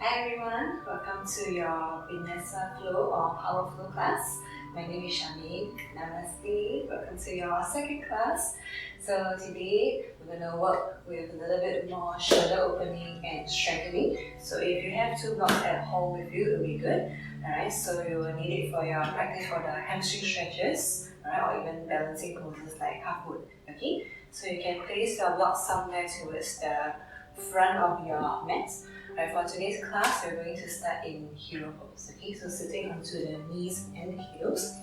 Hi everyone, welcome to your vinyasa flow or power flow class. My name is Shamik. Namaste. Welcome to your second class. So today we're going to work with a little bit more shoulder opening and strengthening. So if you have two blocks at home with you, it'll be good. Alright, so you will need it for your practice for the hamstring stretches, alright, or even balancing poses like half wood. Okay, so you can place your blocks somewhere towards the front of your mat. Right, for today's class, we're going to start in hero pose. Okay, so sitting onto the knees and the heels.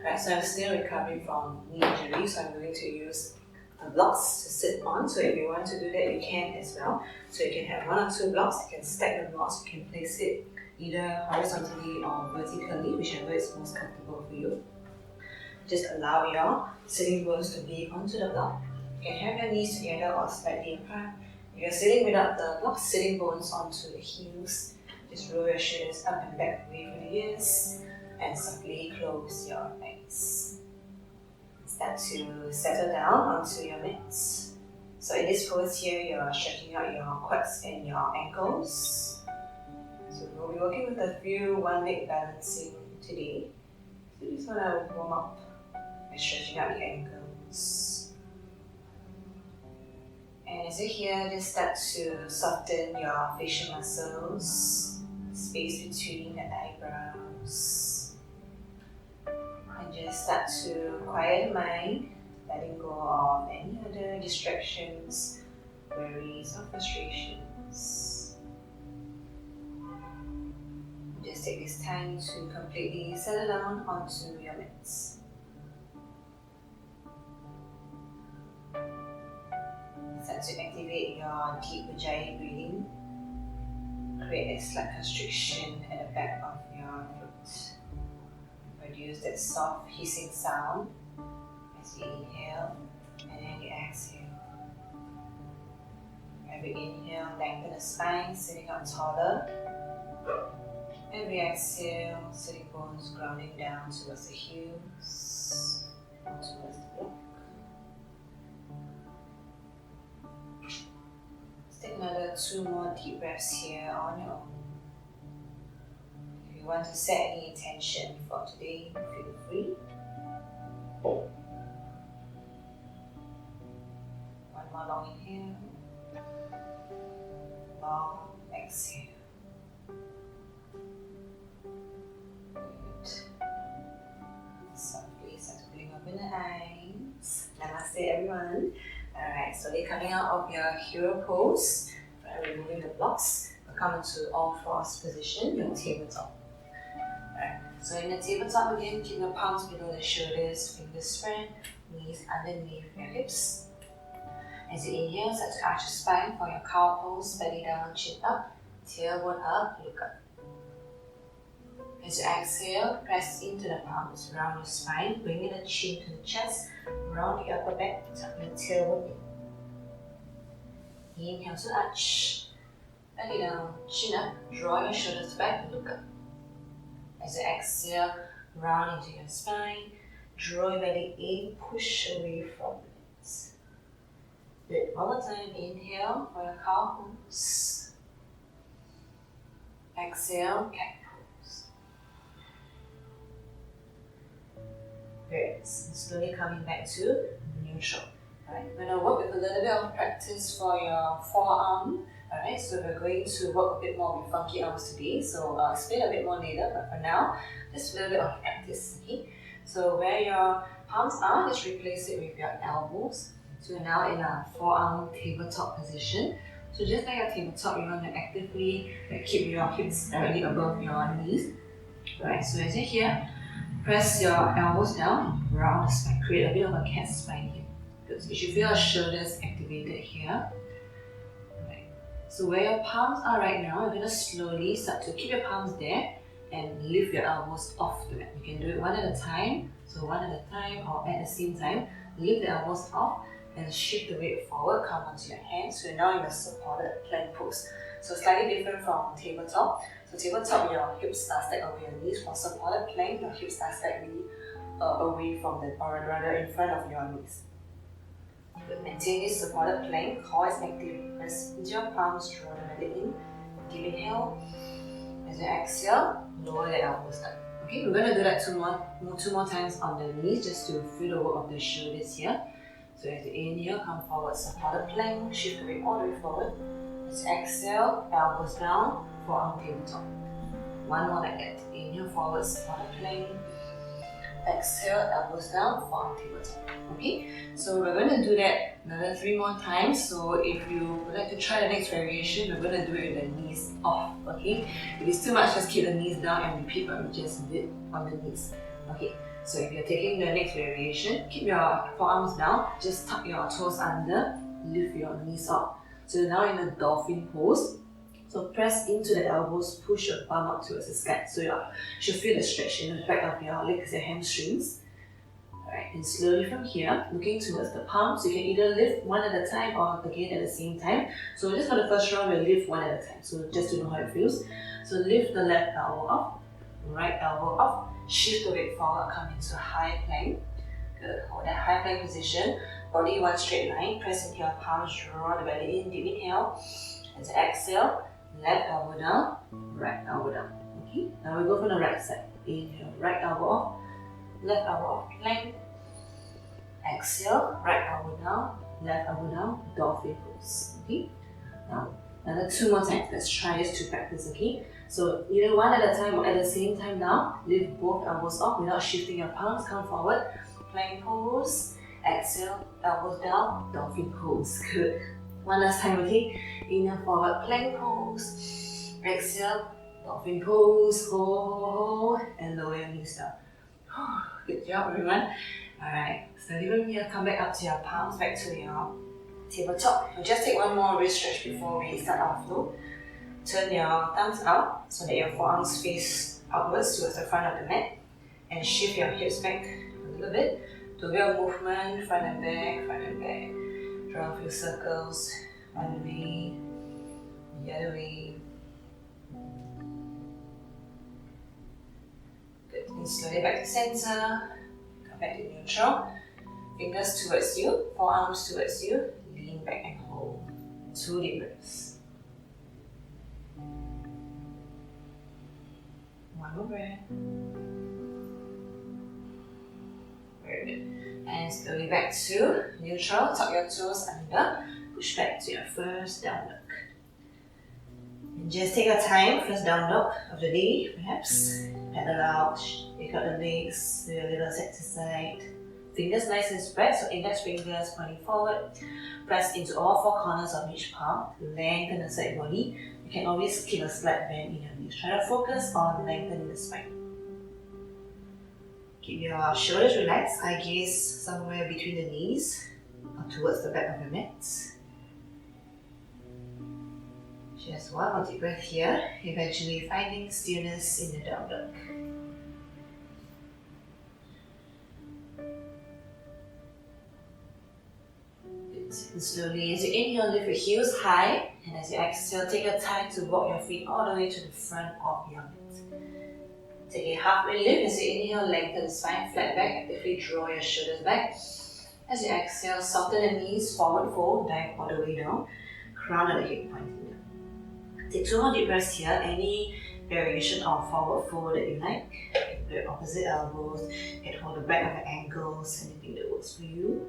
Right, so I'm still recovering from knee injury, so I'm going to use the blocks to sit on. So if you want to do that, you can as well. So you can have one or two blocks, you can stack the blocks, you can place it either horizontally or vertically, whichever is most comfortable for you. Just allow your sitting bones to be onto the block. You can have your knees together or slightly apart. If you're sitting without the block, sitting bones onto the heels. Just roll your shoulders up and back away from the ears and softly close your eyes. Start to settle down onto your mitts. So in this pose here, you're stretching out your quads and your ankles. So we'll be working with a few one-leg balancing today. So you just want to warm up by stretching out your ankles. And as you're here, just start to soften your facial muscles, space between the eyebrows. And just start to quiet the mind, letting go of any other distractions, worries, or frustrations. Just take this time to completely settle down onto your mitts. Start to activate your deep Ujjayi breathing. Create a slight constriction at the back of your throat. Produce that soft hissing sound as you inhale and then you exhale. Every inhale, lengthen the spine, sitting up taller. Every exhale, sitting bones grounding down towards the heels, towards the block. Take another 2 more deep breaths here on your own. If you want to set any intention for today, feel free. One more long inhale, long exhale. Good. Softly start to blink open the eyes. Namaste everyone. Alright, slowly coming out of your hero pose, removing the blocks. We'll come into all fours position, your tabletop. Alright, so in the tabletop again, keep your palms below the shoulders, fingers spread, knees underneath your hips. As you inhale, start to arch your spine for your cow pose, belly down, chin up, tailbone up, look up. As you exhale, press into the palms, round your spine, bringing the chin to the chest, round the upper back, tuck your tailbone in. Inhale to arch, belly down, chin up, draw your shoulders back, look up. As you exhale, round into your spine, draw your belly in, push away from the legs. Good. One more time, inhale for your cow pose. Exhale, cat pose. Good. And slowly coming back to neutral. Alright, we're going to work with a little bit of practice for your forearm. Alright, so we're going to work a bit more with funky arms today. So I'll explain a bit more later, but for now, just a little bit of practice. Okay? So where your palms are, just replace it with your elbows. So we're now in a forearm tabletop position. So just like your tabletop, you want to actively keep your hips directly above your knees. Alright, so as you're here, press your elbows down, round the spine, create a bit of a cat spine here. Good. So you should feel your shoulders activated here. Right. So where your palms are right now, you're going to slowly start to keep your palms there and lift your elbows off the mat. You can do it one at a time. So one at a time or at the same time, lift the elbows off and shift the weight forward, come onto your hands. So you're now in a supported plank pose. So slightly different from tabletop. So tabletop, your hips are stacked over your knees. For supported plank, your hips are stacked away from the, or rather in front of your knees. Maintain this supported plank, core is active. Press into your palms, draw the belly in, Deep inhale. As you exhale, lower the elbows down. Okay, we're going to do that two more times on the knees just to feel the work of the shoulders here. So as you inhale, come forward, support the plank, shift the weight all the way forward. As you exhale, elbows down, forearm tabletop. One more like that. Inhale, forward, support the plank. Exhale, elbows down, forearm tabletop. Okay, so we're going to do that another 3 more times. So if you would like to try the next variation, we're going to do it with the knees off. Okay, if it's too much, just keep the knees down and repeat what we just did on the knees. Okay, so if you're taking the next variation, keep your forearms down, just tuck your toes under, lift your knees up. So now in a dolphin pose. So press into the elbows, push your bum up towards the sky. So you should feel the stretch in the back of your legs, your hamstrings. Alright, and slowly from here, looking towards the palms, you can either lift one at a time or again at the same time. So just for the first round, we'll lift one at a time. So just to know how it feels. So lift the left elbow up, right elbow up, shift the weight forward, come into high plank. Good, hold that high plank position. Body one straight line, press into your palms, draw the belly in, deep inhale. As you exhale, left elbow down, right elbow down. Okay, now we go from the right side. Inhale, right elbow off, left elbow off, plank. Exhale, right elbow down, left elbow down, dolphin pose. Okay, now another 2 more times. Let's try this to practice. Okay, so either one at a time or at the same time now. Lift both elbows up without shifting your palms. Come forward, plank pose. Exhale, elbows down, dolphin pose. Good. One last time, okay? Inhale, forward, plank pose. Exhale, dolphin pose. Hold, and lower your knees down. Good job, everyone. Alright, so from here, come back up to your palms, back to your tabletop. We'll just take one more wrist stretch before we start our flow. Turn your thumbs out so that your forearms face upwards towards the front of the mat. And shift your hips back a little bit. Do a bit of movement, front and back, front and back. Draw a few circles, one way, the other way. Good, and slowly back to center, come back to neutral. Fingers towards you, forearms towards you, lean back and hold. 2 deep breaths. One more breath. Very good. And slowly back to neutral, tuck your toes under, push back to your first down dog. And just take your time, first down dog of the day, perhaps. Pedal out, shake out the legs, do a little side to side. Fingers nice and spread, so index fingers pointing forward. Press into all 4 corners of each palm, lengthen the side body. You can always keep a slight bend in your knees. Try to focus on lengthening the spine. Keep your shoulders relaxed, eye gaze somewhere between the knees or towards the back of your mat. Just one more deep breath here, eventually finding stillness in the down dog. Good. And slowly, as you inhale, lift your heels high, and as you exhale, take your time to walk your feet all the way to the front of your mat. Take a halfway lift. As you inhale, lengthen the spine, flat back, actively draw your shoulders back. As you exhale, soften the knees, forward fold, dive all the way down, crown of the hip pointing down. Take 2 more deep breaths here, any variation of forward fold that you like. The opposite elbows, you can hold the back of the ankles, anything that works for you.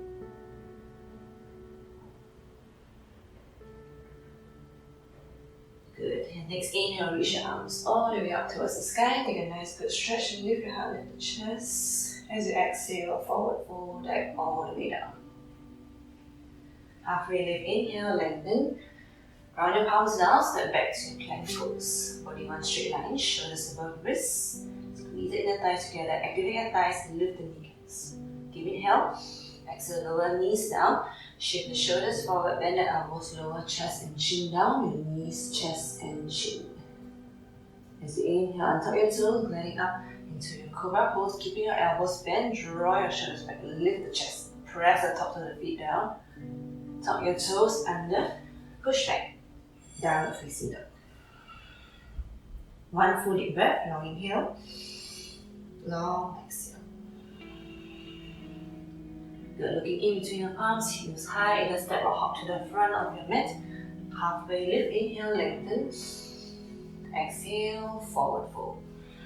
Good. And next inhale, reach your arms all the way up towards the sky. Take a nice good stretch and lift your heart, lift the chest. As you exhale, forward fold, dive all the way down. Halfway lift, inhale, lengthen. Round your palms down, step back to plank pose. Body one straight line, shoulders above wrists. Squeeze the inner thighs together, activate your thighs, lift the kneecaps. Deep inhale, exhale, lower knees down. Shift the shoulders forward, bend the elbows, lower chest and chin down, your knees, chest and chin. As you inhale, untap your toes, gliding up into your cobra pose, keeping your elbows bent, draw your shoulders back, lift the chest, press the tops of the feet down, tuck your toes under, push back, downward facing dog. One full deep breath, long inhale, long exhale. Good, looking in between your palms, heels high, either step or hop to the front of your mat. Halfway lift, inhale, lengthen. Exhale, forward fold.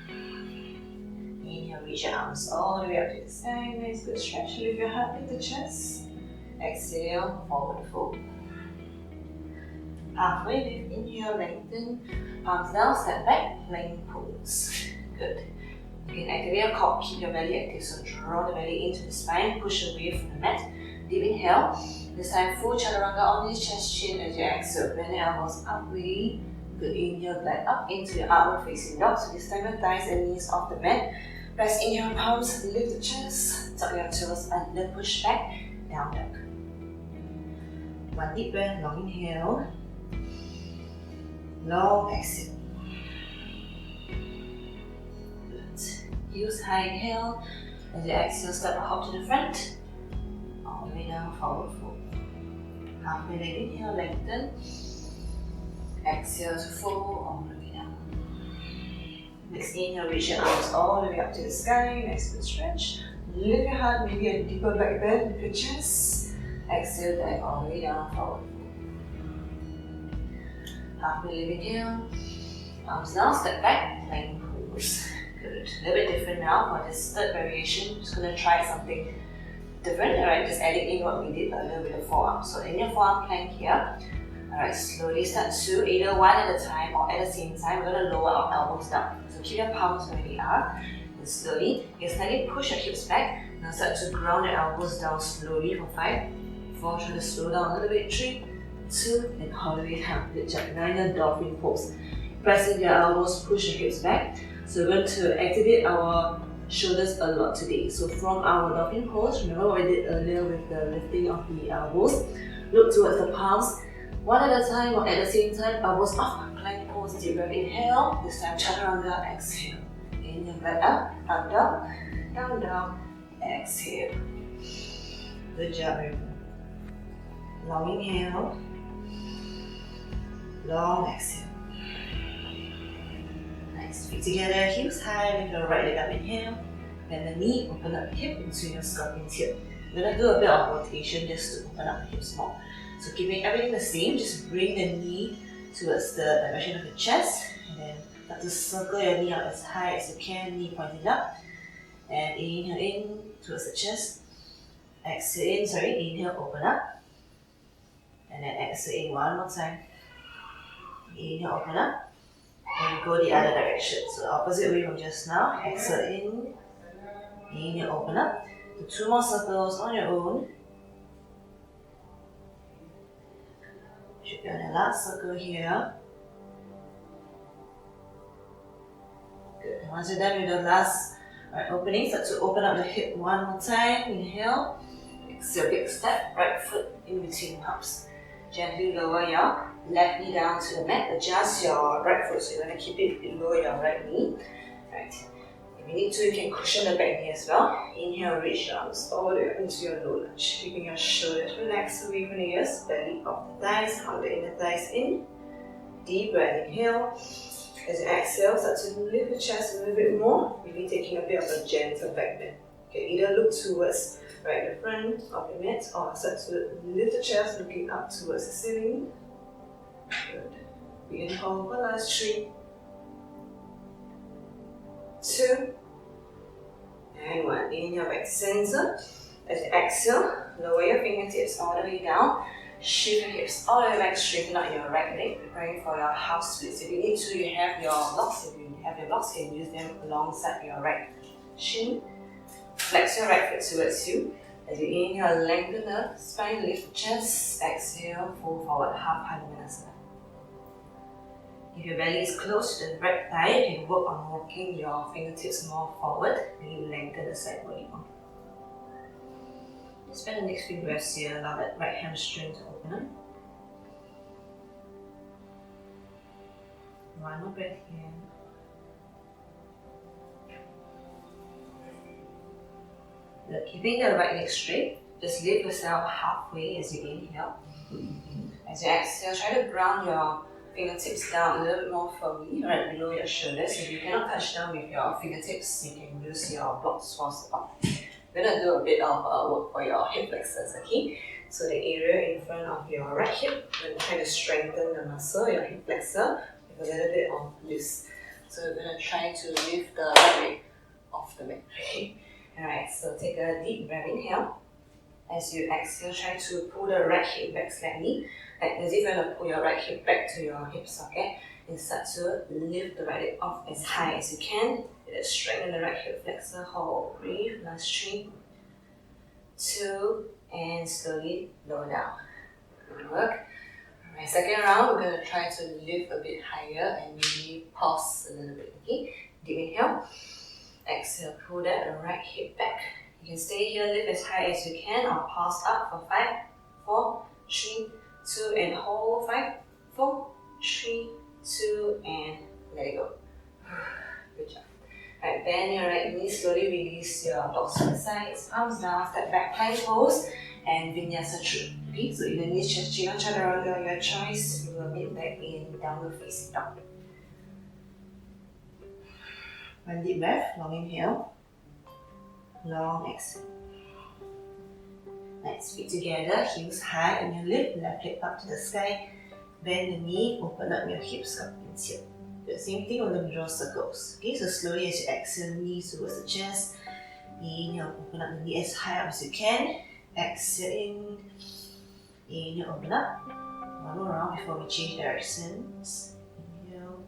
Inhale, reach your arms all the way up to the sky. Nice good stretch. Lift your heart, lift the chest. Exhale, forward fold. Halfway lift, inhale, lengthen. Palms down, step back, plank pose. Good. You can activate your core, keep your belly active. So draw the belly into the spine, push away from the mat. Deep inhale. This time full chaturanga on this chest chin as you exhale. Bend the elbows up, really. Good. Inhale, glide up into your outward facing dog. So this time your thighs and knees off the mat. Press in your palms, lift the chest, tuck your toes under, push back, down dog. One deep breath, long inhale, long exhale. Good. Heels high, inhale. As you exhale, step hop to the front, all the way down, forward fold. Halfway leg, inhale, lengthen. Exhale to fold, all the way down. Next inhale, reach your arms all the way up to the sky. Nice good stretch. Lift your heart, maybe a deeper back bend with your chest. Exhale, dive all the way down, forward. Halfway lift, inhale. Arms down, step back, plank pose. Good. A little bit different now for this third variation. Just gonna try something different. Alright, just adding in what we did earlier with the forearm. So in your forearm plank here. Alright, slowly start to either one at a time or at the same time. We're going to lower our elbows down. So keep your palms where they are. And slowly, you can slightly push your hips back. Now start to ground your elbows down slowly for 5, 4, try to slow down a little bit, 3, 2, and all the way down. Good job. Now in the dolphin pose. Pressing your elbows, push your hips back. So we're going to activate our shoulders a lot today. So from our dolphin pose, remember what we did earlier with the lifting of the elbows. Look towards the palms. One at a time or at the same time, elbows up, plank pose, deep breath, inhale. This time chaturanga, exhale. Inhale, breath up, down, exhale. Good job, everyone. Long inhale, long exhale. Nice, feet together, heels high, lift your right leg up, inhale. Bend the knee, open up the hip into your scorpion tail. We're going to do a bit of rotation just to open up the hips more. So keeping everything the same, just bring the knee towards the direction of the chest, and then start to circle your knee out as high as you can, knee pointing up. And inhale in towards the chest. Exhale in, inhale, open up. And then exhale in one more time. Inhale, open up. And go the other direction. So opposite way from just now. Exhale in. Inhale, open up. Do 2 more circles on your own. Should be on the last circle here. Good. And once you're done with the last opening, start to open up the hip one more time. Inhale. Exhale, big step. Right foot in between humps. Gently lower your left knee down to the mat. Adjust your right foot, so you're going to keep it below your right knee. Right. If you need to, you can cushion the back knee as well. Inhale, reach your arms all the way up into your low lunge. Keeping your shoulders relaxed away from the ears. Belly off the thighs, hug the inner thighs in. Deep breath, inhale. As you exhale, start to lift the chest a little bit more. Really taking a bit of a gentle back bend. Okay, either look towards the front of the mat or start to lift the chest, looking up towards the ceiling. Good. We inhale for last 3, 2, and 1. Inhale back to center. As you exhale, lower your fingertips all the way down. Shift your hips all the way back, straighten out your right leg, preparing for your half splits. If you need to, you have your blocks. If you have your blocks, you can use them alongside your right shin. Flex your right foot towards you. As you inhale, lengthen the spine, lift the chest. Exhale, fold forward, half vinyasa. If your belly is close to the right thigh, you can work on walking your fingertips more forward. Really lengthen the side body more. Spend the next few breaths here, allow that right hamstring to open up. One more breath here. Good. Keeping the right leg straight, just lift yourself halfway as you inhale. As you exhale, try to ground your fingertips down a little bit more firmly, right below your shoulders. If you cannot touch down with your fingertips, you can use your blocks for support. We're going to do a bit of work for your hip flexors, okay? So the area in front of your right hip, we're going to try to strengthen the muscle, your hip flexor. with a little bit of loose. So we're going to try to lift the right leg off the mat. Okay. Alright, so take a deep breath inhale. As you exhale, try to pull the right hip back slightly, like as if you're going to pull your right hip back to your hip socket and start to lift the right leg off as high as you can. Straighten the right hip flexor, hold, breathe, last 3, 2, and slowly lower down. Good work. Alright, second round, we're going to try to lift a bit higher and maybe pause a little bit, okay? Deep inhale. Exhale, pull that right hip back. You can stay here, lift as high as you can, or pause up for 5, 4, 3, 2, and hold. 5, 4, 3, 2, and let it go. Good job. Alright, bend your right knee, slowly release your blocks to the sides, palms down, step back, plank pose, and vinyasa through. Okay, so if the knees just chin on chaturanga, your choice, you will meet back in downward facing dog. One deep breath, long inhale, long exhale. Nice, feet together, heels high, and you lift left leg up to the sky. Bend the knee, open up your hips, scorpion tail. The same thing, we're going to draw circles. Okay, so slowly as you exhale, knees towards the chest. Inhale, open up the knee as high up as you can. Exhale in. Inhale, open up. One more round before we change directions. Inhale.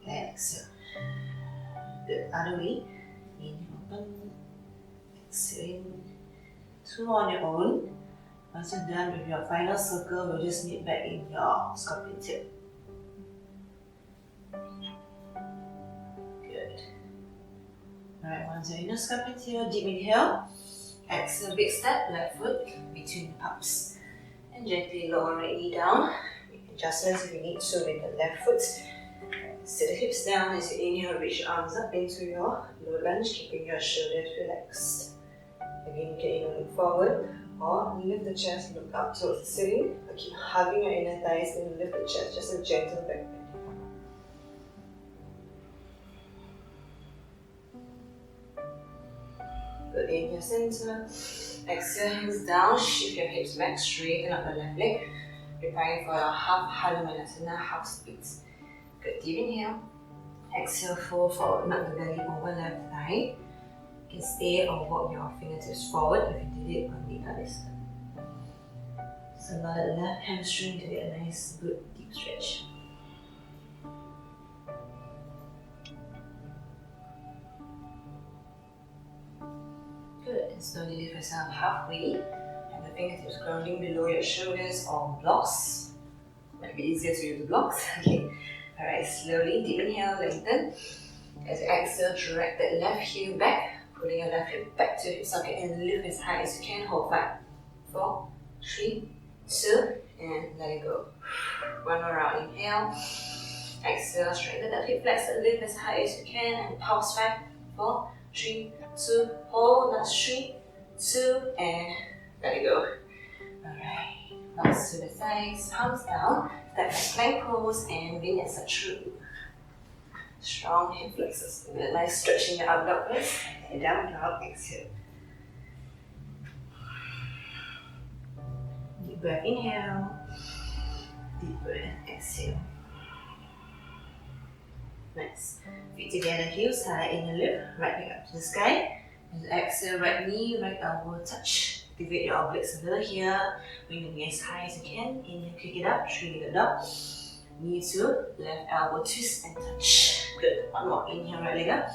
And exhale. Good, other way. Inhale, open. Exhale in. 2 more on your own. Once you're done with your final circle, we'll just meet back in your scorpion tail. Good. Alright, once you're in your scorpion tail, deep inhale. Exhale, big step, left foot between the palms. And gently lower right knee down. Make adjustments if you need to with the left foot. Sit the hips down as you inhale, reach your arms up into your low lunge, keeping your shoulders relaxed. Again, you can either look forward or lift the chest, look up towards the ceiling. Or keep hugging your inner thighs and lift the chest, just a gentle back bend. Good, inhale, center. Exhale, hands down, shift your hips back, straighten up the left leg. Preparing for your half Hanumanasana, half splits. Good, deep inhale. Exhale, fold forward, knock the belly over left thigh. You can stay or walk your fingertips forward if you did it on the other side. So allow the left hamstring to get a nice, good, deep stretch. Good, and slowly lift yourself halfway. And the fingertips grounding below your shoulders or blocks. Might be easier to use the blocks. Okay. Alright, slowly, deep inhale, lengthen. As you exhale, direct that left heel back. Pulling your left hip back to your hip socket and lift as high as you can. Hold 5, 4, 3, 2, and let it go. One more round. Inhale. Exhale, straighten that hip flexor, lift as high as you can, and pause. 5, 4, 3, 2, hold. Last 3, 2, and let it go. Alright, bounce to the sides, palms down, step back plank pose, and vinyasa through. Strong hip flexors. Give it a nice stretch in your up dog first. And down dog, exhale. Deep breath, inhale. Deep breath, exhale. Nice. Feet together, heels high, inhale, lift. Right leg up to the sky. And exhale, right knee, right elbow touch. Activate your obliques a little here. Bring the knee as high as you can. Inhale, kick it up, 3-legged dog. Knee to left elbow twist and touch. Good. One more. Inhale, right leg up.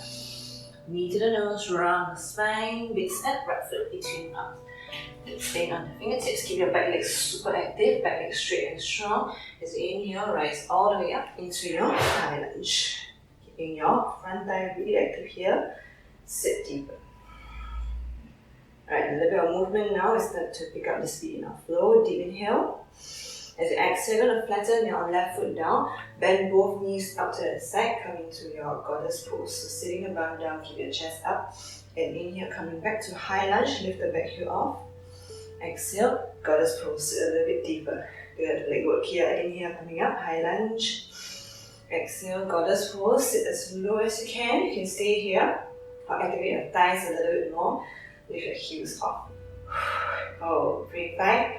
Knee to the nose, round the spine. Big step, right foot between palms. Good. Staying on the fingertips. Keep your back legs super active. Back leg straight and strong. As you inhale, rise all the way up into your high lunge. Keeping your front thigh really active here. Sit deeper. Alright, a little bit of movement now is start to pick up the speed in our flow. Deep inhale. As you exhale, you're going to flatten your left foot down. Bend both knees out to the side, coming to your goddess pose. So sitting the bum down, keep your chest up. And inhale, coming back to high lunge, lift the back heel off. Exhale, goddess pose, sit a little bit deeper. Good, leg work here. Inhale, coming up, high lunge. Exhale, goddess pose, sit as low as you can. You can stay here. Or activate your thighs a little bit more. Lift your heels off. Oh, breathe 5,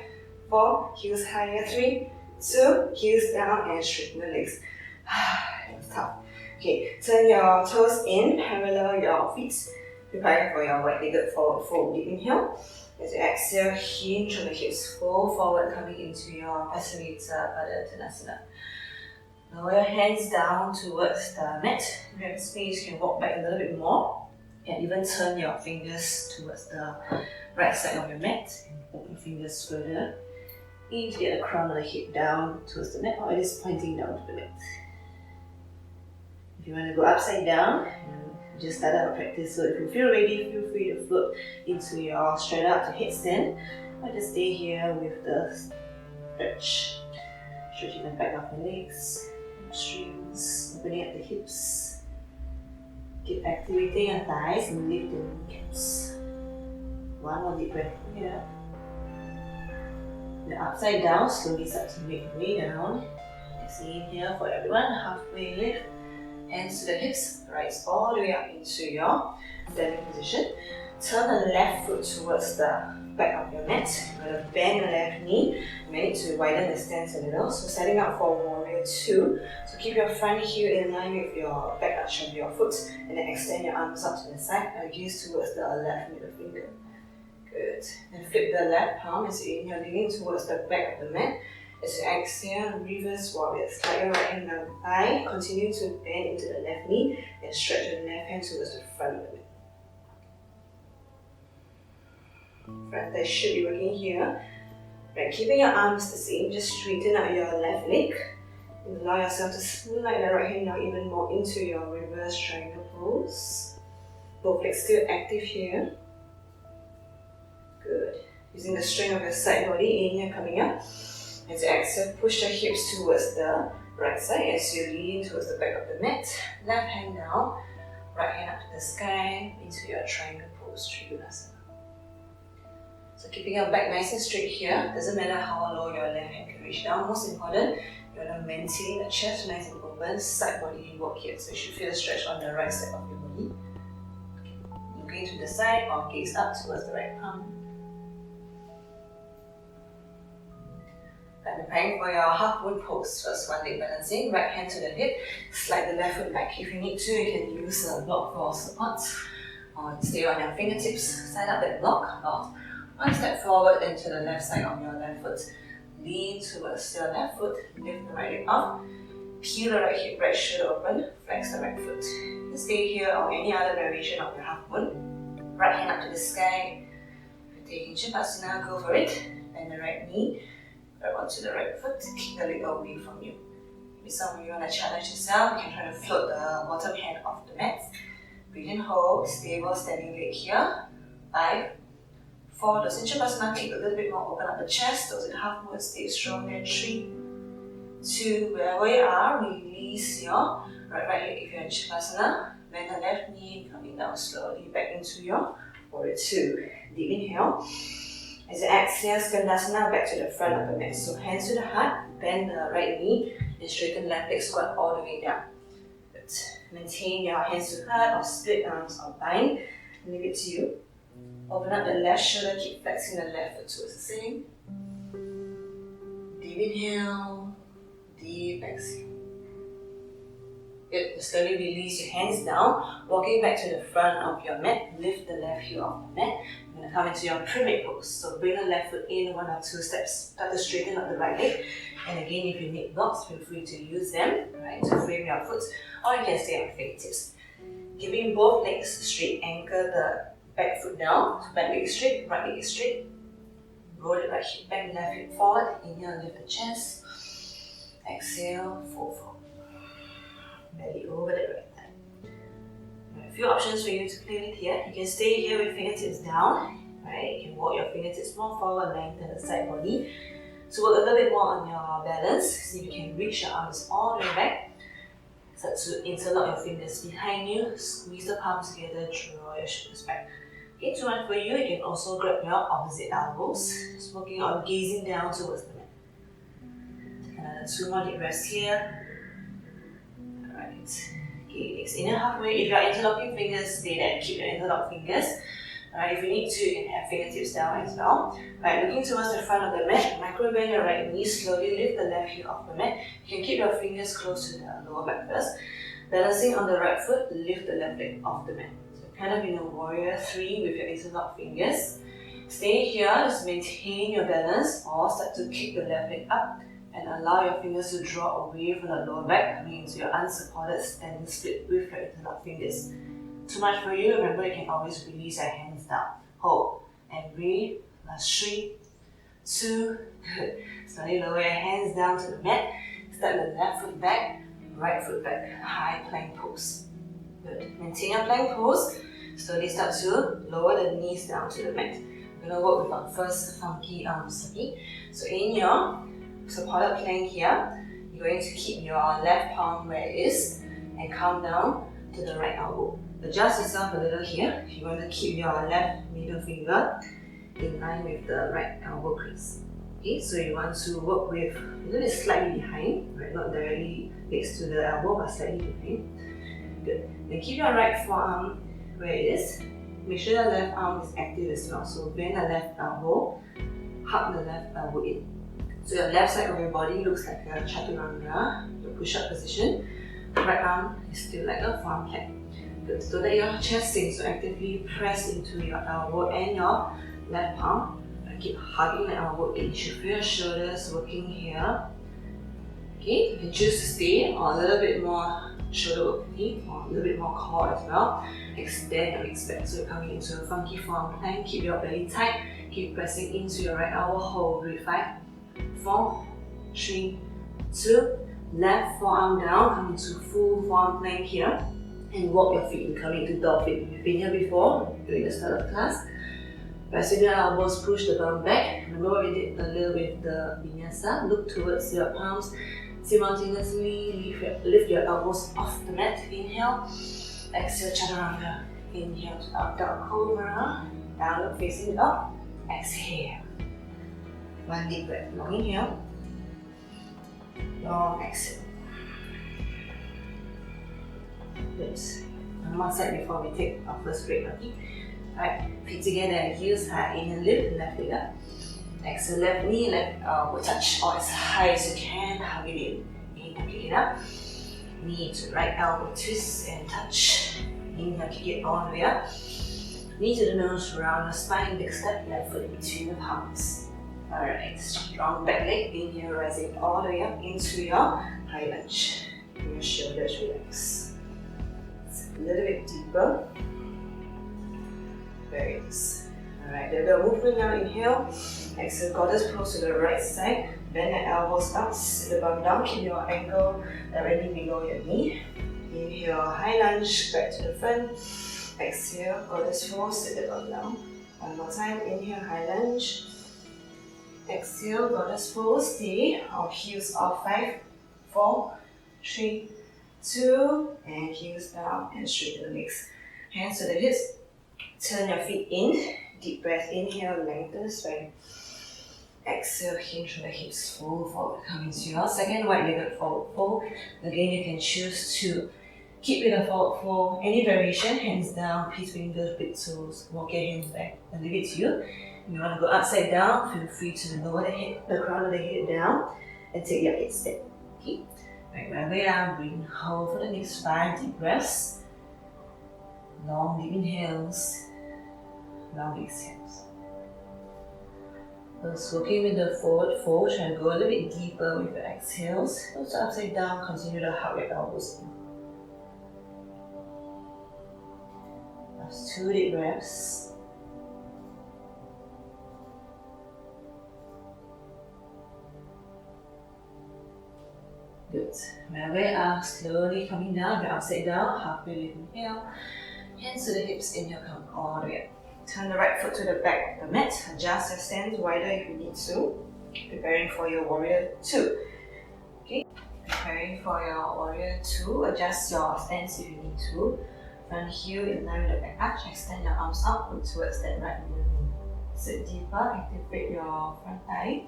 4, heels higher, 3, 2, heels down and straighten the legs. It's tough. Okay, turn your toes in, parallel your feet, preparing for your right-legged forward fold. Deep inhale. As you exhale, hinge on the hips, fold forward, coming into your Pasarita Pada Uttanasana. Lower your hands down towards the mat. If you have space, you can walk back a little bit more. You can even turn your fingers towards the right side of your mat and open your fingers further. Aim to get the crown of the head down towards the mat, or it is pointing down to the mat. If you want to go upside down, you just start our practice. So if you feel ready, feel free to float into your straight up to headstand, or just stay here with the stretch. Stretching the back of the legs, hamstrings, opening up the hips. Keep activating your thighs and lift the kneecaps. One more deep breath here. And upside down, slowly start to make your way down. Same here for everyone, halfway lift. Hands to the hips, rise all the way up into your standing position. Turn the left foot towards the back of your mat. You're going to bend the left knee. You may need to widen the stance a little. So setting up for warrior 2. So keep your front heel in line with your back arch of your foot, and then extend your arms up to the side. Gaze towards the left middle finger. Good. Then flip the left palm as you inhale, leaning towards the back of the mat. As you exhale, reverse warrior. Slide your right hand down the thigh. Continue to bend into the left knee. Then stretch your left hand towards the front of the mat. Front thigh should be working here. Right, keeping your arms the same, just straighten out your left leg. And allow yourself to slide the right hand now even more into your reverse triangle pose. Both legs still active here. Good. Using the strength of your side body, inhale coming up. As you exhale, push the hips towards the right side as you lean towards the back of the mat. Left hand down, right hand up to the sky into your triangle pose, Trikonasana. So keeping your back nice and straight here. Doesn't matter how low your left hand can reach down. Most important, you want to maintain the chest nice and open, side body work here. So you should feel a stretch on the right side of your body. Looking to the side or gaze up towards the right palm. Preparing for your half moon pose. First one leg balancing, right hand to the hip, slide the left foot back. If you need to, you can use a block for support, or stay on your fingertips, side up that block, or one step forward and to the left side of your left foot. Lean towards your left foot, lift the right leg up, peel the right hip, right shoulder open, flex the right foot. Stay here or any other variation of your half moon. Right hand up to the sky. If you're taking Shavasana, go for it. Bend the right knee. Grab onto the right foot, kick the leg away from you. Maybe some of you want to challenge yourself, you can try to float the bottom hand off the mat. Breathe in, hold, stable standing leg here. 5, 4, those in Shavasana, kick a little bit more, open up the chest. Those in half moon, stay strong there. 3, 2, wherever you are, release your right leg if you're in Shavasana. Bend the left knee, coming down slowly back into your warrior 2. Deep inhale. As you exhale, Skandasana back to the front of the mat. So hands to the heart, bend the right knee, and straighten left leg, squat all the way down. Good. Maintain your hands to heart or split arms or bind. Leave it to you. Open up the left shoulder, keep flexing the left foot towards the ceiling. Deep inhale, deep exhale. Good. Slowly release your hands down, walking back to the front of your mat. Lift the left heel off the mat. You're going to come into your pyramid pose. So bring the left foot in 1 or 2 steps. Start to straighten up the right leg. And again, if you need blocks, feel free to use them, right, to frame your foot, or you can stay on fingertips. Keeping both legs straight, anchor the back foot down. So back leg is straight, right leg is straight. Roll the right hip back, left hip forward. Inhale, lift the chest. Exhale, fold forward. Belly over the right thigh. A few options for you to play with here. You can stay here with fingertips down. Right? You can walk your fingertips more forward, lengthen the side body. So work a little bit more on your balance. See if you can reach your arms all the way back. Start to interlock your fingers behind you. Squeeze the palms together, draw your shoulders back. Okay, to one for you, you can also grab your opposite elbows. Just working on gazing down towards the mat. Take another 2 more deep breaths here. Alright. Okay, next inhale halfway. If you are interlocking fingers, stay there. Keep your interlocked fingers. Alright, if you need to, you can have fingertips down as well. Right, looking towards the front of the mat, micro bend your right knee, slowly lift the left heel off the mat. You can keep your fingers close to the lower back first. Balancing on the right foot, lift the left leg off the mat. So kind of in a warrior 3 with your interlocked fingers. Stay here, just maintain your balance or start to kick the left leg up and allow your fingers to draw away from the lower back, coming into your unsupported standing split with your interlocked fingers. Too much for you, remember you can always release your hands down. Hold and breathe. Last 3, 2, good. Slowly lower your hands down to the mat. Step the left foot back, right foot back. High plank pose. Good. Maintain your plank pose. Slowly start to lower the knees down to the mat. We're going to work with our first funky arms. Okay? So in your supported plank here, you're going to keep your left palm where it is and come down to the right elbow. Adjust yourself a little here. You want to keep your left middle finger in line with the right elbow crease. Okay, so you want to work with a little bit slightly behind, right? Not directly next to the elbow, but slightly behind. Good. Then keep your right forearm where it is. Make sure the left arm is active as well. So bend the left elbow, hug the left elbow in. So your left side of your body looks like a chaturanga, your push-up position. Right arm is still like a forearm plank. Good. So that your chest sinks, so actively press into your elbow and your left palm. Keep hugging the elbow in. You should feel your shoulders working here. Okay, you can choose to stay or a little bit more shoulder work, okay? Or a little bit more core as well. Extend your legs back. So you're coming into a funky forearm plank. Keep your belly tight. Keep pressing into your right elbow. Hold. Breathe. 5, 4, 3, 2. Left forearm down. Come into full forearm plank here. And walk your feet. Coming into dolphin. You've been here before during the start of class. Pressing your elbows, push the bum back. Remember what we did earlier with the vinyasa. Look towards your palms. Simultaneously lift your elbows off the mat. Inhale. Exhale, chaturanga. Inhale to up dog cobra. Downward facing up. Exhale. One deep breath. Long inhale. Long exhale. Good. One more side before we take our first break. Okay? Alright, feet together, heels high. Inhale, lift, left leg up. Exhale, left knee, left elbow touch, or as high as you can, hug it in. Inhale, kick it up. Knee to right elbow, twist and touch. Inhale, kick it all the way up. Knee to the nose, round the spine, big step, left foot between the palms. Alright, strong back leg. Inhale, rising all the way up into your high lunge. Your shoulders relax. It's a little bit deeper. Very nice. Alright, then we'll movement now. Inhale. Exhale, goddess pose to the right side. Bend the elbows up, sit the bum down. Keep your ankle directly below your knee. Inhale, high lunge, back to the front. Exhale, goddess pose, sit the bum down. One more time. Inhale, high lunge. Exhale, goddess pose. Stay. Our heels off. 5, 4, 3, 2, and heels down and straighten the legs. Hands to the hips. Turn your feet in. Deep breath. Inhale, lengthen the spine. Exhale, hinge from the hips. Fold forward. Come into your second wide-legged forward fold. Again, you can choose to keep with a forward fold. Any variation, hands down, peace fingers, big toes. Walk your hands back. I'll leave it to you. If you want to go upside down, feel free to lower the head, the crown of the head down, and take your head step. Okay. Right, my way down. Breathe. Hold for the next 5 deep breaths. Long deep inhales. Long exhales. So working with the forward fold, try to go a little bit deeper with your exhales. Also upside down, continue to hug your elbows in. Last 2 deep breaths. Good. My way up, slowly coming down, you're upside down, halfway lift, inhale. Hands to the hips, inhale, come all the way up. Turn the right foot to the back of the mat. Adjust your stance wider if you need to. Preparing for your warrior 2. Okay. Preparing for your warrior 2. Adjust your stance if you need to. Front heel in line with the back arch. Extend your arms up towards that right knee. Sit deeper. Activate your front thigh.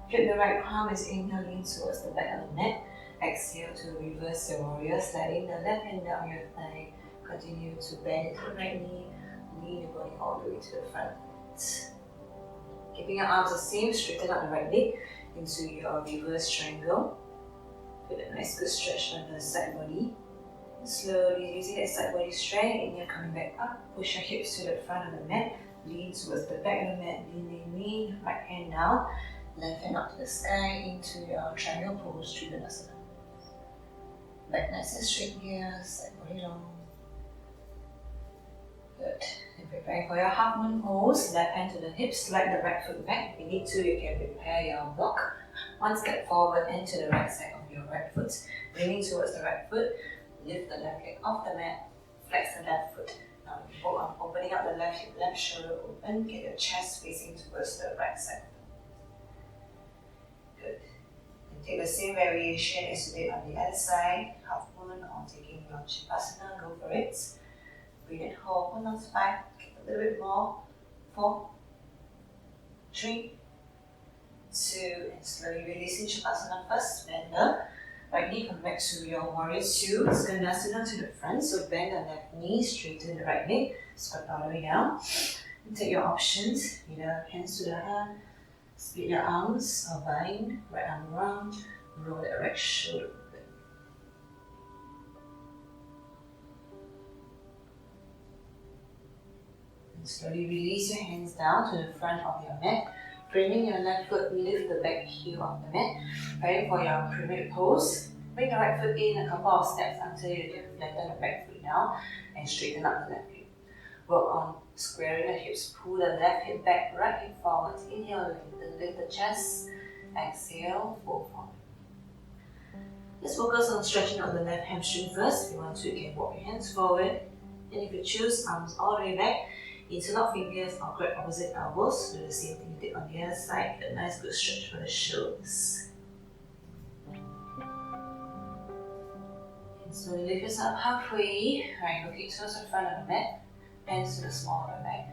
Flip the right palm as inhaling towards the back of the mat. Exhale to reverse your warrior. Sliding the left hand down your thigh. Continue to bend the right knee. lean your body all the way to the front. Keeping your arms the same, straighten out the right leg into your reverse triangle. Feel a nice good stretch on the side body. Slowly using that side body strength, and you're coming back up. Push your hips to the front of the mat. Lean towards the back of the mat. Lean. Right hand down. Left hand up to the sky into your triangle pose, vinyasa. Back nice and straight here, side body long. Good. And preparing for your half moon pose. Left hand to the hips, slide the right foot back. If you need to, you can prepare your block. One step forward and to the right side of your right foot. Leaning towards the right foot. Lift the left leg off the mat, flex the left foot. Now you work on opening up the left hip, left shoulder open, get your chest facing towards the right side. Good. And take the same variation as you did on the other side, half moon or taking your Shavasana, go for it. Breathe and hold, hold on to 5, get a little bit more, 4, 3, 2, and slowly releasing Shavasana first, bend the right knee, come back to your warrior 2, Skandasana to the front, so bend the left knee, straighten the right leg, squat all the way down. And take your options, either hands to the heart, split your arms, or bind, right arm around, roll that right shoulder open. And slowly release your hands down to the front of your mat. Framing your left foot, lift the back heel of the mat. Preparing for your pyramid pose. Bring the right foot in a couple of steps until you can flatten the back foot down and straighten up the left hip. Work on squaring the hips. Pull the left hip back, right hip forward. Inhale, lift the chest. Exhale, fold forward. Let's focus on stretching out the left hamstring first. If you want to, you can walk your hands forward. And if you choose, arms all the way back. Interlock fingers or grab opposite elbows. Do the same thing you did on the other side. A nice good stretch for the shoulders. And slowly lift yourself halfway. Right, looking towards the front of the mat. Hands to the small of the back.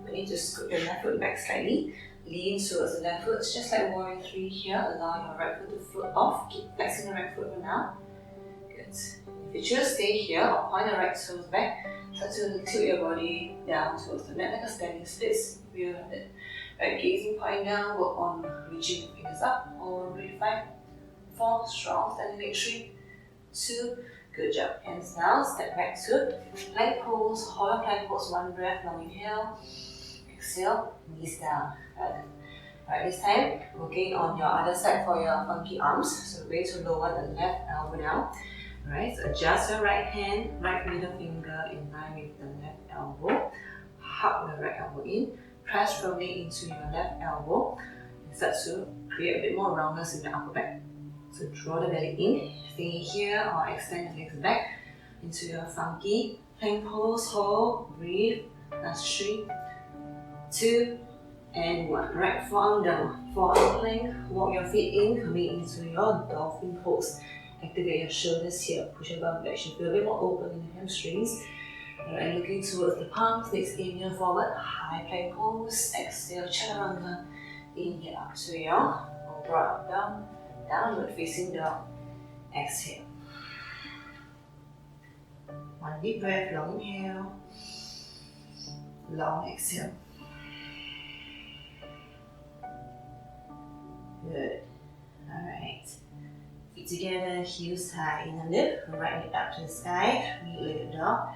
We need to scoot your left foot back slightly. Lean towards the left foot. It's just like warrior 3 here. Allow your right foot to float off. Keep flexing the right foot for now. Good. If you choose, stay here or point the right toes back. Start to tilt your body down towards the mat like a standing splits. Feel it. Right, gazing point down, work on reaching the fingers up. All 5, 4, strong, standing leg 3, 2, good job. Hands down, step back to plank pose, hold your plank pose, 1 breath, long inhale, exhale, knees down. Right, this time, working on your other side for your funky arms. So way to lower the left elbow down. Right, so adjust your right hand, right middle finger in line with the left elbow. Hug the right elbow in, press firmly into your left elbow. And start to create a bit more roundness in the upper back. So draw the belly in, stay here or extend the legs back into your funky plank pose. Hold, breathe. Last 3, 2, and 1. Right forearm down, forearm plank. Walk your feet in, coming into your dolphin pose. Activate your shoulders here, push your bum back, should feel a bit more open in the hamstrings. Alright, looking towards the palms, next inhale forward, high plank pose, exhale, chaturanga, inhale up to your cobra up down, downward facing dog, exhale. 1 deep breath, long inhale, long exhale. Good, alright. Feet together, heels high in a lift, right leg up to the sky, 3-legged dog.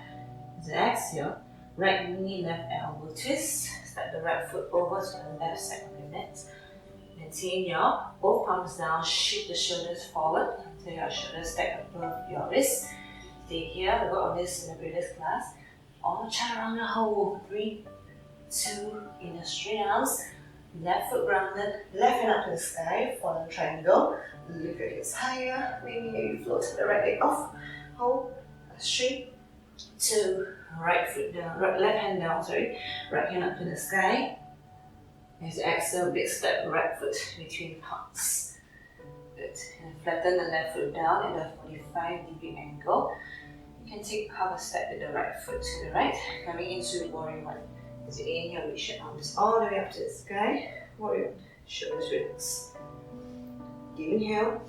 As you exhale, right knee, left elbow twist. Step the right foot over to the left side of your mat. Maintain your both palms down, shift the shoulders forward until your shoulders stack above your wrists. Stay here, we work on this in the previous class. On chaturanga hold, 3, 2, in a straight arms. Left foot grounded, left hand up to the sky for the triangle. Lift your hips higher, maybe float the right leg off. Hold, 3, 2, right foot down, left hand down, right hand up to the sky. As you exhale, big step, right foot between palms. Good. And flatten the left foot down at a 45-degree angle. You can take half a step with the right foot to the right, coming into warrior 1. As you inhale, reach your arms all the way up to the sky. Warrior, shoulders relax. Deep inhale.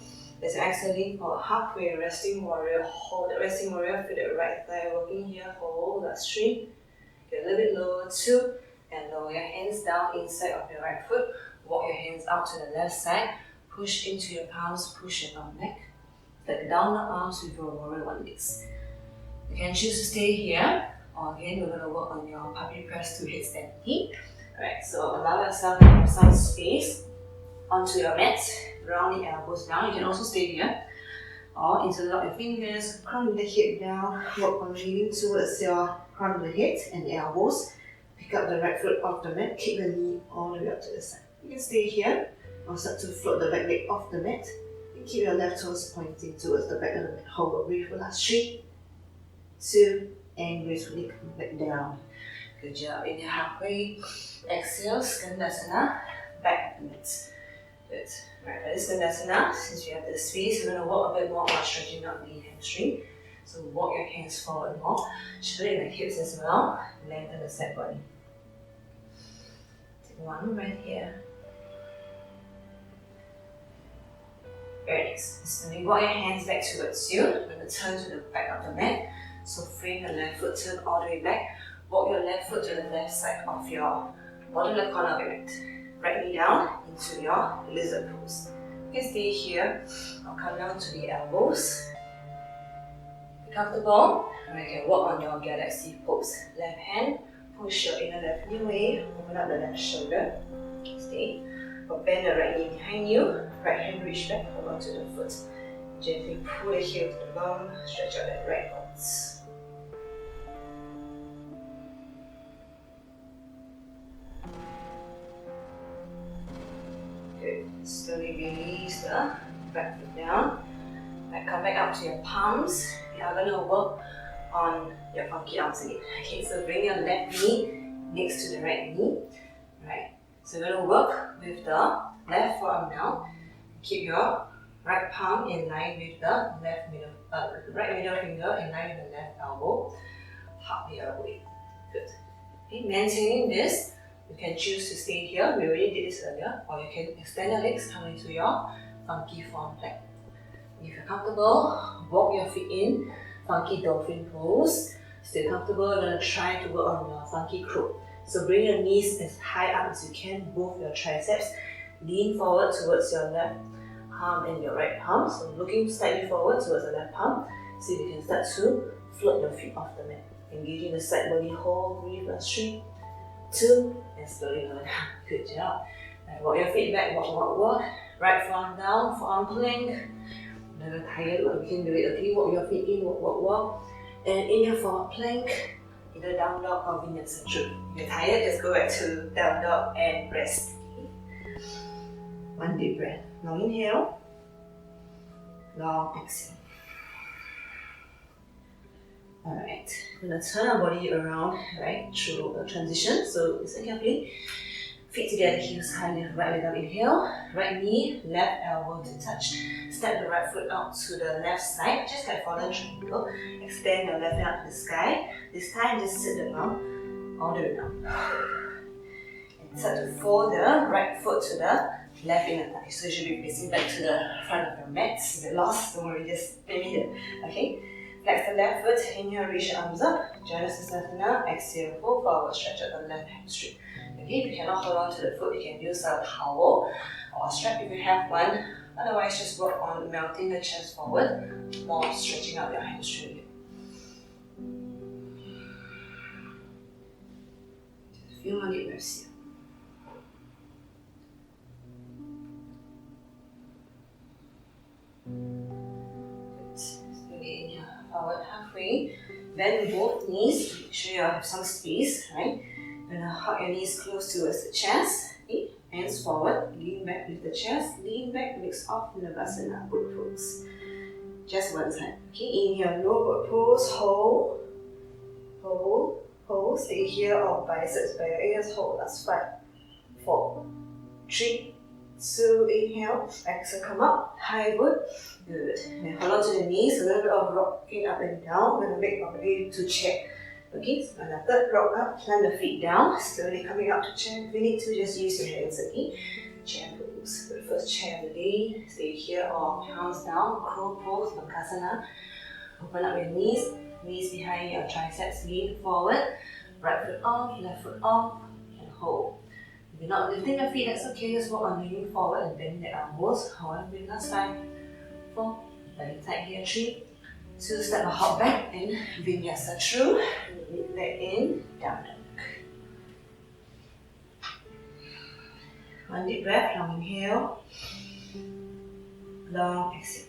As you exhale, for halfway, resting warrior. Hold the resting warrior, feel the right thigh working here. Hold, last 3, Get a little bit lower, 2, and lower your hands down inside of your right foot. Walk your hands out to the left side. Push into your palms, push your arm back. Let down the arms with your warrior one legs. You can choose to stay here, or again, we're going to work on your puppy press to headstand knee. Alright, so allow yourself to have some space onto your mat, round the elbows down. You can also stay here, or interlock your fingers, crown of the head down, work on leaning towards your crown of the head and the elbows. Pick up the right foot off the mat, kick the knee all the way up to the side. You can stay here, or start to float the back leg off the mat. And keep your left toes pointing towards the back of the mat. Hold, breathe for last 3, 2, and gracefully come back down. Good job. Inhale halfway. Exhale, Skandasana, back of the mat. Good. Right, that is Skandasana. Since you have the space, we're going to work a bit more on stretching out the hamstring. So walk your hands forward more. Straighten the hips as well. Lengthen the side body. Take one breath here. Very nice. So you walk your hands back towards you. You're going to turn to the back of the mat. So frame the left foot, turn all the way back. Walk your left foot to the left side of your bottom left corner of your mat. Right knee down into your lizard pose. You can stay here or come down to the elbows. Be comfortable. And you can work on your galaxy pose. Left hand, push your inner left knee away, open up the left shoulder. Stay. But bend the right knee behind you. Right hand reach back, hold on to the foot. Gently pull the heel to the bum, stretch out that right arms. Good. Slowly release the back foot down. Right, come back up to your palms. We are going to work on your funky arms again. Okay, so bring your left knee next to the right knee. Right. So we're going to work with the left forearm now. Keep your right palm in line with the right middle finger in line with the left elbow. Hug the other way. Good. Okay, maintaining this. You can choose to stay here. We already did this earlier. Or you can extend your legs, come into your funky form plank. If you're comfortable, walk your feet in. Funky dolphin pose. Still comfortable, you're going to try to work on your funky crow. So bring your knees as high up as you can, both your triceps. Lean forward towards your left palm and your right palm. So looking slightly forward towards the left palm. See if you can start to float your feet off the mat. Engaging the side body, hold, breathe, last 3, 2, and slowly lower down. Good job. Right, walk your feet back, walk. Right forearm down, forearm plank. A little tired, but we can do it. Okay, walk your feet in, walk. And inhale for plank, either down dog or vinyasa. If you're tired, just go back to down dog and rest. Okay. One deep breath. Long inhale, long exhale. Alright, we're going to turn our body around, right, through the transition. So listen carefully. Feet together, heels high, lift right leg up, inhale. Right knee, left elbow to touch. Step the right foot out to the left side, just like fallen triangle. Extend your left hand up to the sky. This time, just sit the bum all the way down. And start to fold the right foot to the left inner thigh. So you should be facing back to the front of your mat. If you're lost, don't worry, just stay here. Okay? Flex the left foot, inhale, reach your arms up. Janusasana, exhale, fold forward, stretch out the left hamstring. Okay, if you cannot hold on to the foot, you can use a towel or a strap if you have one. Otherwise, just work on melting the chest forward, more stretching out your hamstring. Just a few more deep breaths here. Good. Slowly inhale forward halfway. Bend both knees. Make sure you have some space, right? You're gonna hug your knees close towards the chest. Okay? Hands forward, lean back with the chest, lean back, legs off in the Navasana, upward pose. Just one time. Okay, inhale, lower pose, hold, stay here, or biceps by your ears, hold, last 5, 4, 3, 2, inhale, exhale, come up, high wood, good. And hold on to the knees, a little bit of rocking up and down, we're gonna make our way to chair. Okay, so on the third rock up, plant the feet down, slowly coming up to chair. If you need to, just use your hands, okay? Chair pose. The first chair of the day, stay here or palms down, crow pose, Bakasana. Open up your knees behind your triceps, lean forward. Right foot off, left foot off, and hold. If you're not lifting your feet, that's okay. Just walk on leaning forward and bend the elbows. Hold and bring last 5, 4, very tight here, 3, 2, step a hop back and vinyasa through. Mid leg in, down dog. One deep breath, long inhale, long exhale.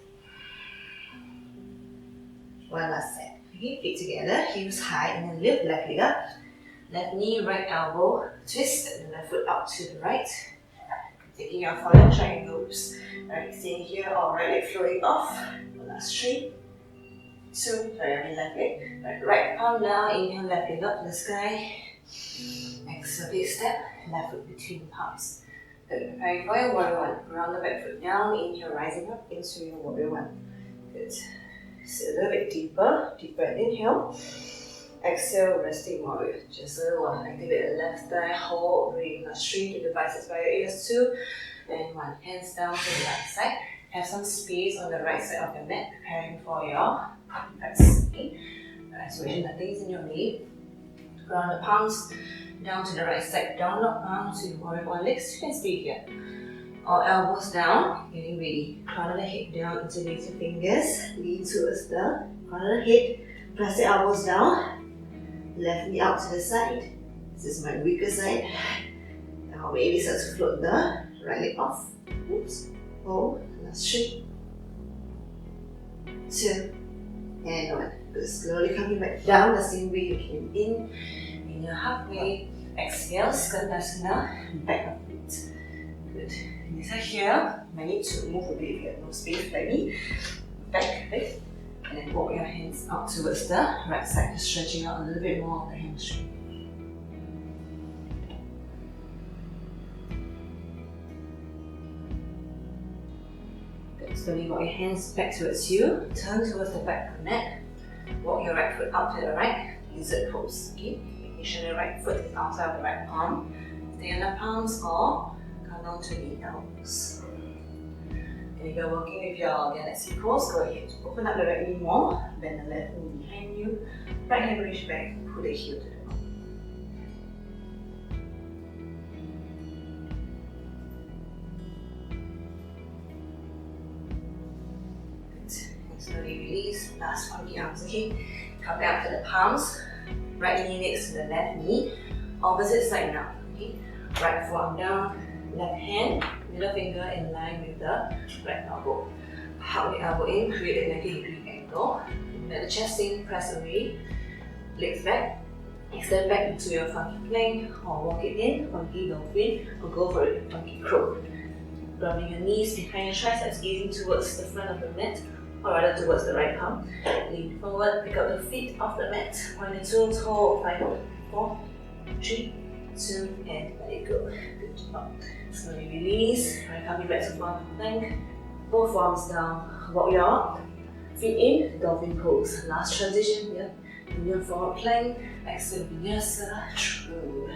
One last set. Okay, feet together, heels high, and then lift left leg up. Left knee, right elbow, twist, and the left foot out to the right. Taking your forearm triangles. Right, staying here, or right leg floating off. Last 3, 2, left leg. Right palm down, inhale, left leg up to the sky. Exhale, big step, left foot between the palms. Good, preparing for your warrior 1. Ground the back foot down, inhale, rising up into your warrior 1. Good. Sit a little bit deeper, deeper inhale. Exhale, resting warrior. Just a little one. Activate the left thigh, hold, breathe. Last 3, the devices by your ears 2, and 1. Hands down to the right side. Have some space on the right side of your mat, preparing for your press. Okay. So nothing is in your way. Ground the palms down to the right side. Downward palms to warrior 1 legs. You can stay here. Or elbows down, getting ready. Crown of the head down, interlace your fingers. Lean towards the crown of the head. Press the elbows down. Left knee out to the side. This is my weaker side. Now maybe start to float the right leg off. Oops. Hold. Last 3, 2, and 1. Good. Slowly coming back down the same way you came in. In your halfway. Exhale, Skandasana, back up feet. Good. Knees are here. You might need to move a bit if you have no space like me. Back, lift. And then walk your hands out towards the right side, stretching out a little bit more of the hamstring. Good. Slowly walk your hands back towards you. Turn towards the back of the mat. Walk your right foot out to the right. Lizard pose. Okay. Making sure the right foot is outside of the right palm. Stay on the palms or come down to the elbows. And if you're working with your galaxy pose, go ahead. Open up the right knee more. Bend the left knee behind you. Right hand reach back. Pull the heel to the ground. Good. And slowly release. Last one, the arms. Okay. Come down to the palms. Right knee next to the left knee. Opposite side now. Okay. Right forearm down. Left hand. Middle finger in line with the right elbow. Hug the elbow in, create a 90-degree angle. Let the chest in, press away. Legs back. Extend back into your funky plank, or walk it in, funky dolphin, or go for it, funky crow. Grounding your knees behind your triceps, gazing towards the front of the mat, or rather towards the right palm. Lean forward, pick up the feet off the mat. 1 and 2, hold. 5, 4, 3, 2, and let it go. Good job. Slowly release. Right, coming back to front plank. Both arms down. Walk your feet in. Dolphin pose. Last transition here. In your forward plank. Exhale, vinyasa. True.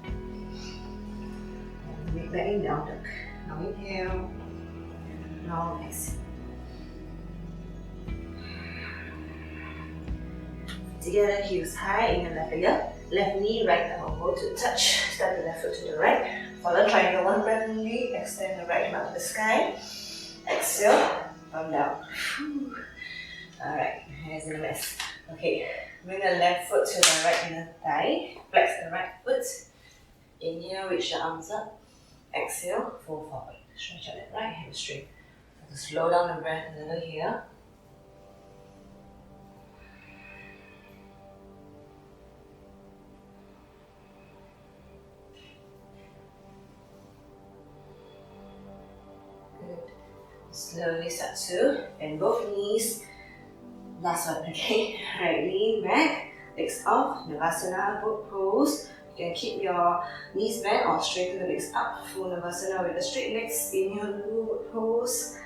And make that in down dog. Now inhale. Long exhale. Together, heels high. Inhale, left leg up. Left knee, right elbow to touch. Step the left foot to the right. Follow triangle 1 breath only. Extend the right arm up to the sky. Exhale, come down. Alright, hands in the rest. Okay, bring the left foot to the right inner thigh. Flex the right foot. Inhale, reach the arms up. Exhale, fold forward. Stretch out that right hamstring. Slow down the breath a little here. Slowly start to bend both knees. Last one, okay? Right knee back, legs off, Navasana pose. You can keep your knees bent or straighten the legs up. Full Navasana with the straight legs. Inhale, loop pose.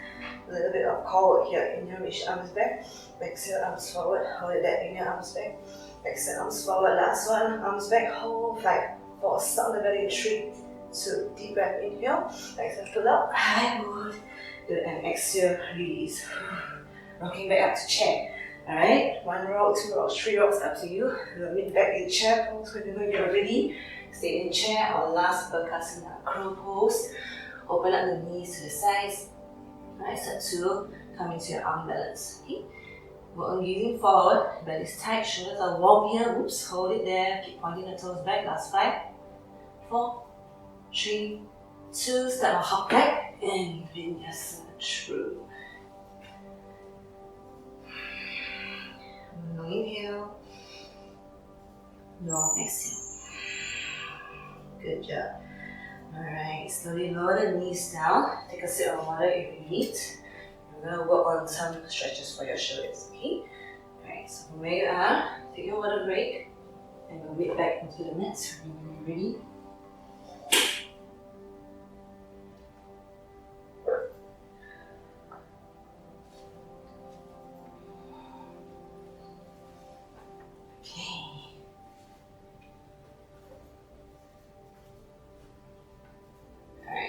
A little bit of core work here. Inhale, reach arms back. Exhale, arms forward. Hold it there. Inhale, arms back. Exhale, arms forward. Last one, arms back. Hold. 5, 4. Stop the belly. 3, 2. Deep breath. Inhale. Exhale, pull up. High good. Good. And exhale, release. Rocking back up to chair. Alright, 1 rock, 2 rocks, 3 rocks, up to you. Mid back in chair pose whenever you're ready. Stay in chair or last Bakasana crow pose. Open up the knees to the sides. Alright, step 2, come into your arm balance. Okay? Work on gazing forward, belly is tight, shoulders are warm here. Oops, hold it there. Keep pointing the toes back. Last 5, 4, 3, 2, step or hop back and vinyasa through. Long inhale, long exhale. Good job. Alright, slowly lower the knees down. Take a sip of water if you need. We're going to work on some stretches for your shoulders, okay? Alright, so from where you are, take your water break and we'll wait back into the mat when you're ready.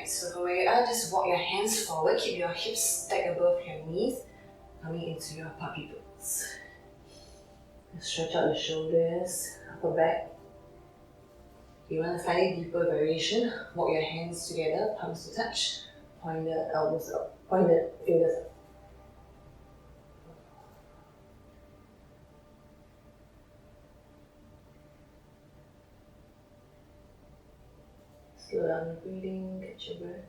So from where you are, just walk your hands forward, keep your hips stacked above your knees, coming into your puppy pose. Stretch out the shoulders, upper back. If you want a slightly deeper variation, walk your hands together, palms to touch, point the elbows up, point the fingers up. Slow down the breathing, catch your breath.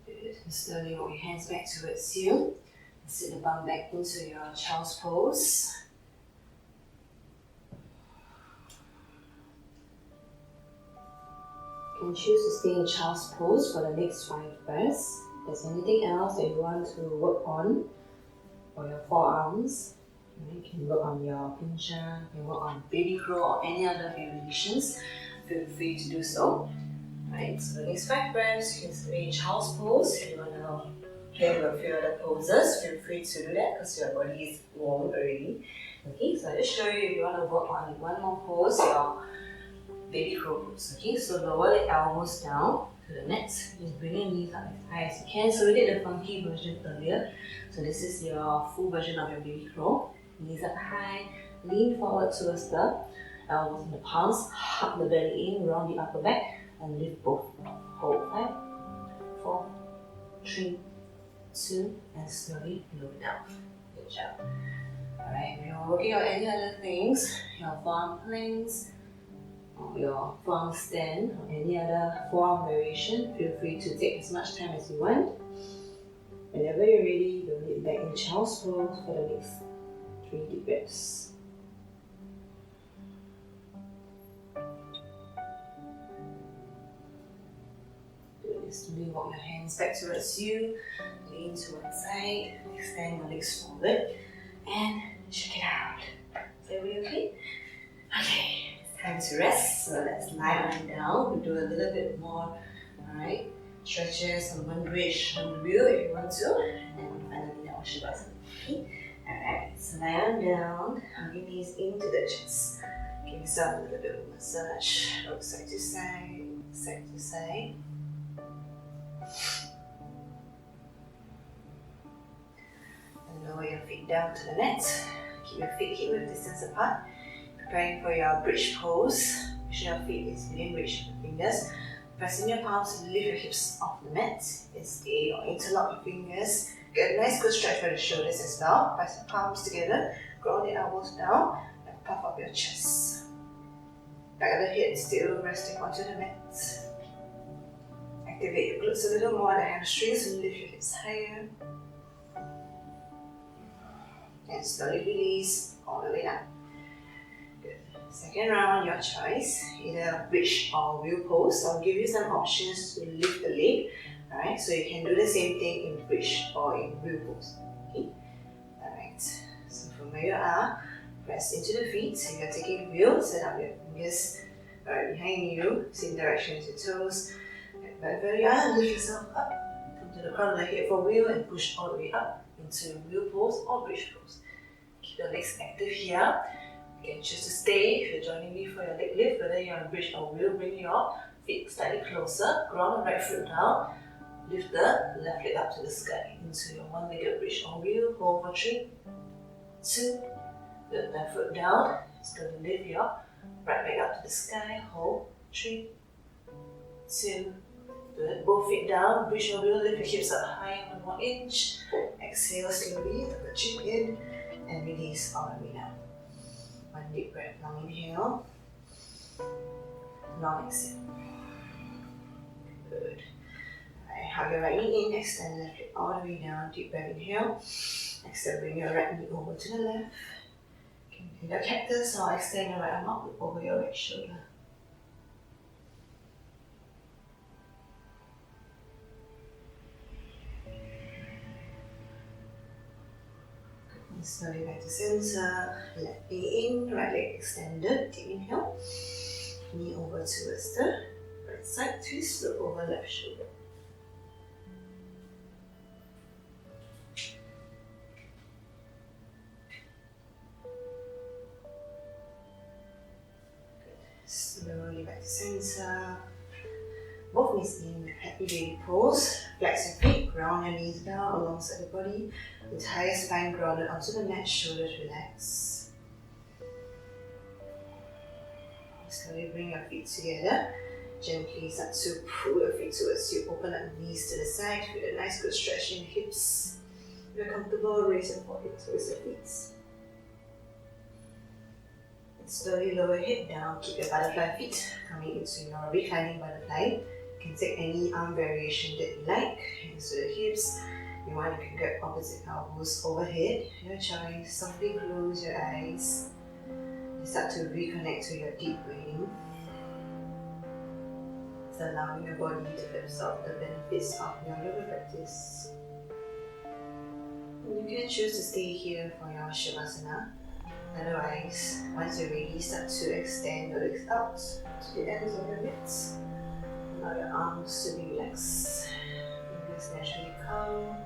Good. And slowly walk your hands back towards you. And sit the bum back into your child's pose. You can choose to stay in child's pose for the next 5 breaths. If there's anything else that you want to work on for your forearms, you can work on your pincha, you can work on baby crow or any other variations, feel free to do so. Right, so the next 5 breaths, you can stay in child's pose. If you want to play with a few other poses, feel free to do that because your body is warm already. Okay, so I'll just show you if you want to work on one more pose, your baby crow pose. Okay, so lower the elbows down to the mat. Just bring your knees up as high as you can. So we did the funky version earlier. So this is your full version of your baby crow. Knees up high, lean forward towards the elbows in the palms, hug the belly in, round the upper back, and lift both. Hold 5, 4, 3, 2, and slowly lower down. Good job. Alright, if you're working on any other things, your forearm planks, or your forearm stand, or any other forearm variation, feel free to take as much time as you want. Whenever you're ready, you'll lean back in child's pose for the next 3 deep breaths. Slowly walk your hands back towards you, lean to one side, extend your legs forward, and check it out. Is everybody okay? Okay, it's time to rest. So let's lie on down. We'll do a little bit more, alright? Stretches on one bridge on the wheel if you want to, and finally down Shavasana. Okay? Alright, so lie on down, hug your knees into the chest. Give yourself a little bit of massage. Rock side to side, side to side. And lower your feet down to the mat. Keep your feet hip width distance apart. Preparing for your bridge pose. Make sure your feet is within reach of the fingers. Press in your palms to lift your hips off the mat. Then stay or interlock your fingers. Get a nice good stretch for the shoulders as well. Press your palms together. Ground the elbows down and puff up your chest. Back of the head still resting onto the mat. Activate your glutes a little more, the hamstrings, and lift your hips higher. And slowly release all the way down. Good. Second round, your choice. Either bridge or wheel pose. I'll give you some options to lift the leg. Alright, so you can do the same thing in bridge or in wheel pose. Okay? Alright, so from where you are, press into the feet. If you're taking the wheel, set up your fingers right behind you, same direction as your toes. Wherever you are, lift yourself up. Come to the crown of the head for wheel and push all the way up into wheel pose or bridge pose. Keep your legs active here. You can choose to stay if you're joining me for your leg lift, whether you're on a bridge or wheel. Bring your feet slightly closer, ground the right foot down, lift the left leg up to the sky into your one-legged bridge or wheel. Hold for 3, 2, the left foot down. It's going to lift your right leg up to the sky. Hold 3, 2, good. Both feet down, bridge or wheel. Lift your hips up high 1 more inch. Exhale slowly, tuck the chin in and release all the way down. One deep breath, long inhale, long exhale. Good. Alright, hug your right knee in, extend left leg all the way down. Deep breath, inhale. Exhale, bring your right knee over to the left. In the cactus, now extend your right arm up over your right shoulder. And slowly back to center. Left knee in, right leg extended. Deep inhale. Knee over towards the right side. Twist, look over left shoulder. Slowly back to center. Both knees in, happy baby pose. Flex your feet, ground your knees down alongside the body. Entire spine grounded onto the mat, shoulders relax. Slowly bring your feet together. Gently start to pull your feet towards you. Open up the knees to the side with a nice good stretch in the hips. If you're comfortable, raise your forehead towards your feet. And slowly lower your head down. Keep your butterfly feet coming into your reclining butterfly. You can take any arm variation that you like. Hands to the hips. If you want, you can grab opposite elbows overhead. Your choice. Softly close your eyes. You start to reconnect to your deep breathing. It's allowing your body to absorb the benefits of your yoga practice. And you can choose to stay here for your Shavasana. Otherwise, once you're ready, start to extend your legs out to the ends of your mitts. Allow your arms to be relaxed. Fingers naturally come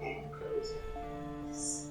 and close your eyes.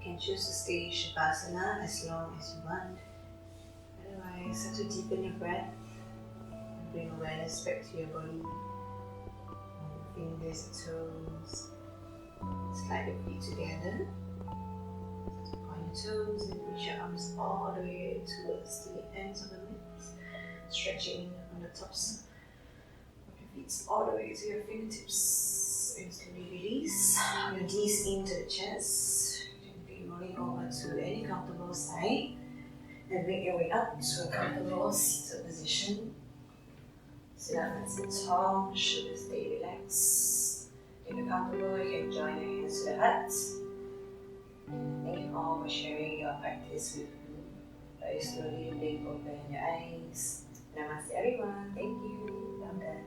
You can choose to stay Shavasana as long as you want. Otherwise, start to deepen your breath. Bring awareness back to your body. Fingers and toes. Slide your feet together. Point your toes and reach your arms all the way towards the ends of the mitts. Stretching on the tops of your feet all the way to your fingertips. And slowly release your knees into the chest. Rolling over to any comfortable side and make your way up to a comfortable seated position. Sit up nice and tall, shoulders stay relaxed. If you're comfortable, you can join your hands to the heart. Thank you all for sharing your practice with me. Very slowly blink open your eyes. Namaste everyone. Thank you. Well done.